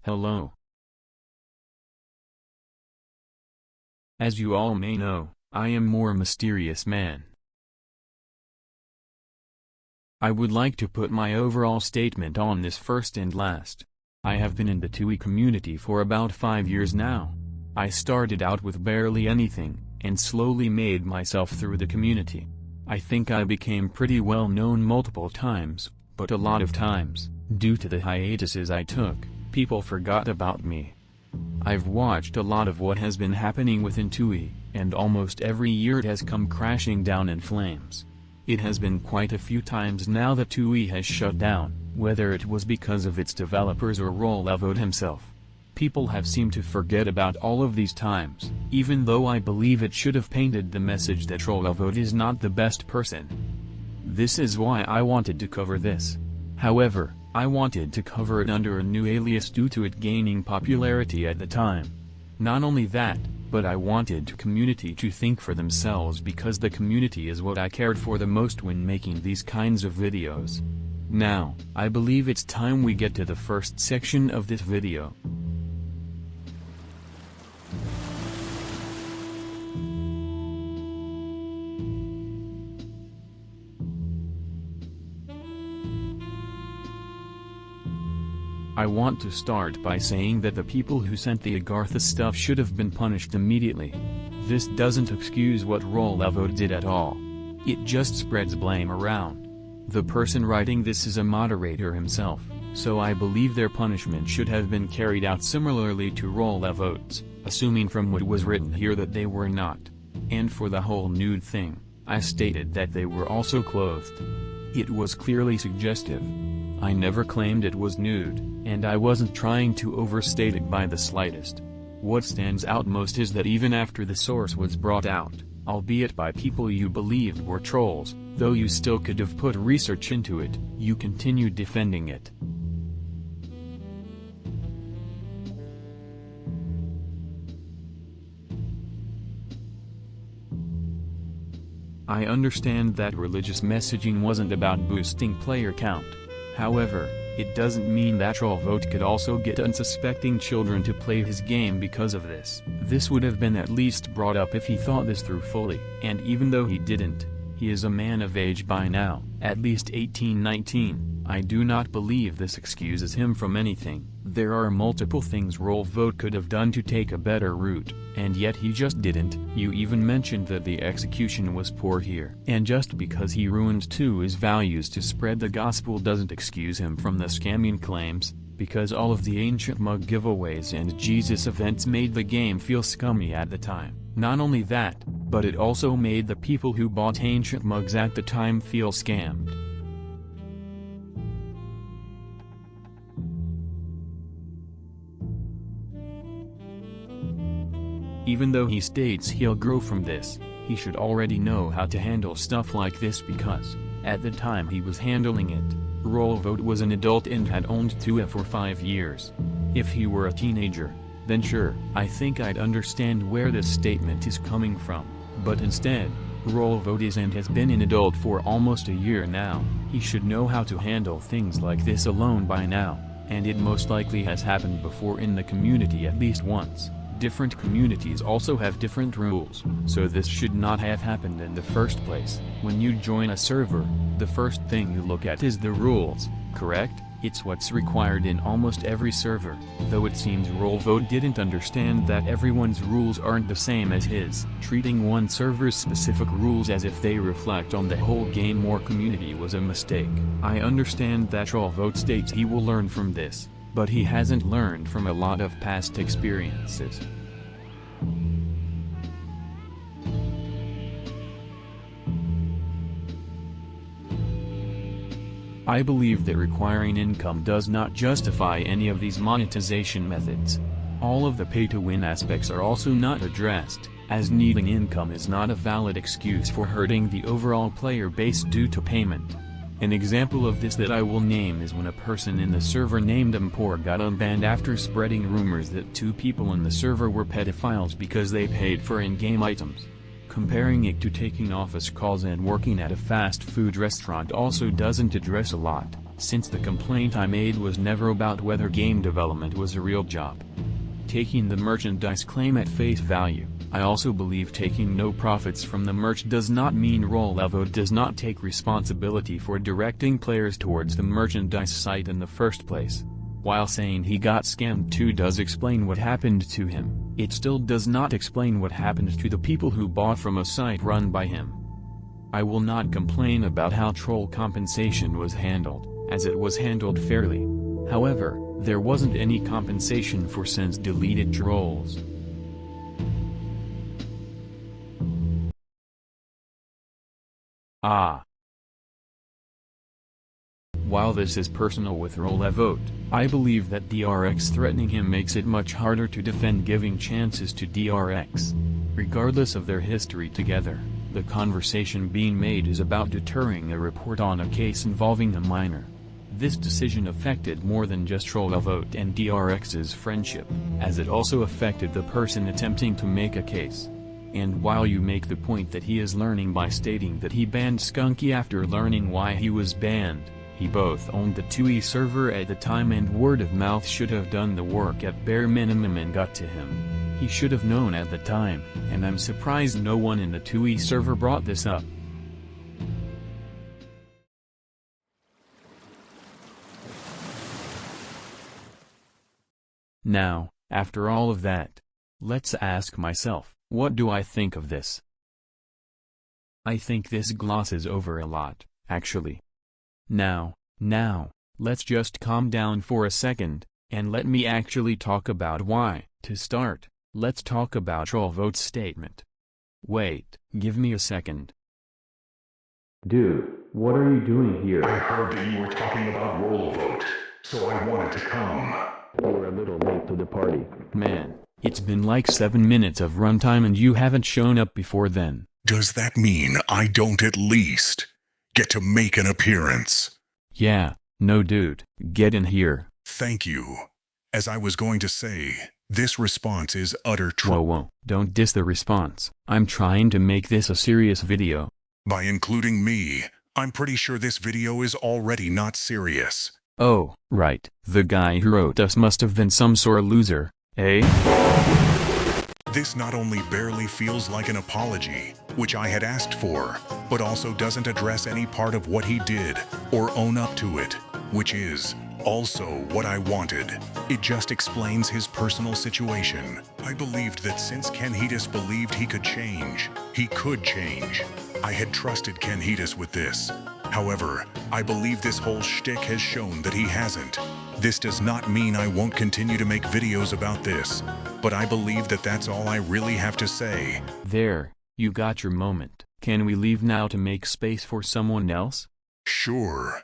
Hello. As you all may know, I am more mysterious man. I would like to put my overall statement on this first and last. I have been in the TUI community for about 5 years now. I started out with barely anything, and slowly made myself through the community. I think I became pretty well known multiple times, but a lot of times, due to the hiatuses I took, people forgot about me. I've watched a lot of what has been happening within TUI, and almost every year it has come crashing down in flames. It has been quite a few times now that TUI has shut down, whether it was because of its developers or Rollevoet himself. People have seemed to forget about all of these times, even though I believe it should have painted the message that Rollevoet is not the best person. This is why I wanted to cover this. However, I wanted to cover it under a new alias due to it gaining popularity at the time. Not only that, but I wanted the community to think for themselves because the community is what I cared for the most when making these kinds of videos. Now, I believe it's time we get to the first section of this video. I want to start by saying that the people who sent the Agartha stuff should have been punished immediately. This doesn't excuse what Rollevoet did at all. It just spreads blame around. The person writing this is a moderator himself, so I believe their punishment should have been carried out similarly to Rollevoet's, assuming from what was written here that they were not. And for the whole nude thing, I stated that they were also clothed. It was clearly suggestive. I never claimed it was nude, and I wasn't trying to overstate it by the slightest. What stands out most is that even after the source was brought out, albeit by people you believed were trolls, though you still could have put research into it, you continued defending it. I understand that religious messaging wasn't about boosting player count. However, it doesn't mean that Rollevoet could also get unsuspecting children to play his game because of this. This would have been at least brought up if he thought this through fully, and even though he didn't, he is a man of age by now, at least 18-19, I do not believe this excuses him from anything. There are multiple things Rollevoet could have done to take a better route, and yet he just didn't. You even mentioned that the execution was poor here. And just because he ruined TUI's values to spread the gospel doesn't excuse him from the scamming claims, because all of the ancient mug giveaways and Jesus events made the game feel scummy at the time. Not only that, but it also made the people who bought ancient mugs at the time feel scammed. Even though he states he'll grow from this, he should already know how to handle stuff like this because, at the time he was handling it, Rollevoet was an adult and had owned TUI for 5 years. If he were a teenager, then sure, I think I'd understand where this statement is coming from, but instead, Rollevoet is and has been an adult for almost a year now. He should know how to handle things like this alone by now, and it most likely has happened before in the community at least once. Different communities also have different rules, so this should not have happened in the first place. When you join a server, the first thing you look at is the rules, correct? It's what's required in almost every server, though it seems Rollevoet didn't understand that everyone's rules aren't the same as his. Treating one server's specific rules as if they reflect on the whole game or community was a mistake. I understand that Rollevoet states he will learn from this, but he hasn't learned from a lot of past experiences. I believe that requiring income does not justify any of these monetization methods. All of the pay-to-win aspects are also not addressed, as needing income is not a valid excuse for hurting the overall player base due to payment. An example of this that I will name is when a person in the server named Empor got unbanned after spreading rumors that 2 people in the server were pedophiles because they paid for in-game items. Comparing it to taking office calls and working at a fast food restaurant also doesn't address a lot, since the complaint I made was never about whether game development was a real job. Taking the merchandise claim at face value, I also believe taking no profits from the merch does not mean Rolevo does not take responsibility for directing players towards the merchandise site in the first place. While saying he got scammed too does explain what happened to him, it still does not explain what happened to the people who bought from a site run by him. I will not complain about how troll compensation was handled, as it was handled fairly. However, there wasn't any compensation for since deleted trolls. While this is personal with Rolevo, I believe that DRX threatening him makes it much harder to defend giving chances to DRX. Regardless of their history together, the conversation being made is about deterring a report on a case involving a minor. This decision affected more than just Rolevo and DRX's friendship, as it also affected the person attempting to make a case. And while you make the point that he is learning by stating that he banned Skunky after learning why he was banned, he both owned the TUI server at the time and word of mouth should have done the work at bare minimum and got to him. He should have known at the time, and I'm surprised no one in the TUI server brought this up. Now, after all of that, let's ask myself, what do I think of this? I think this glosses over a lot, actually. Now, let's just calm down for a second, and let me actually talk about why. To start, let's talk about Rolevo's statement. Wait, give me a second. Dude, what are you doing here? I heard that you were talking about Rolevo, so I wanted to come. You were a little late to the party. Man, it's been like 7 minutes of runtime and you haven't shown up before then. Does that mean I don't at least get to make an appearance? Yeah, no dude, get in here. Thank you. As I was going to say, this response is utter Whoa, don't diss the response. I'm trying to make this a serious video. By including me, I'm pretty sure this video is already not serious. Oh, right, the guy who wrote us must have been some sort of loser, eh? This not only barely feels like an apology, which I had asked for, but also doesn't address any part of what he did, or own up to it, which is also what I wanted. It just explains his personal situation. I believed that since Kenhitas believed he could change, he could change. I had trusted Kenhitas with this. However, I believe this whole shtick has shown that he hasn't. This does not mean I won't continue to make videos about this, but I believe that that's all I really have to say. There, you got your moment. Can we leave now to make space for someone else? Sure.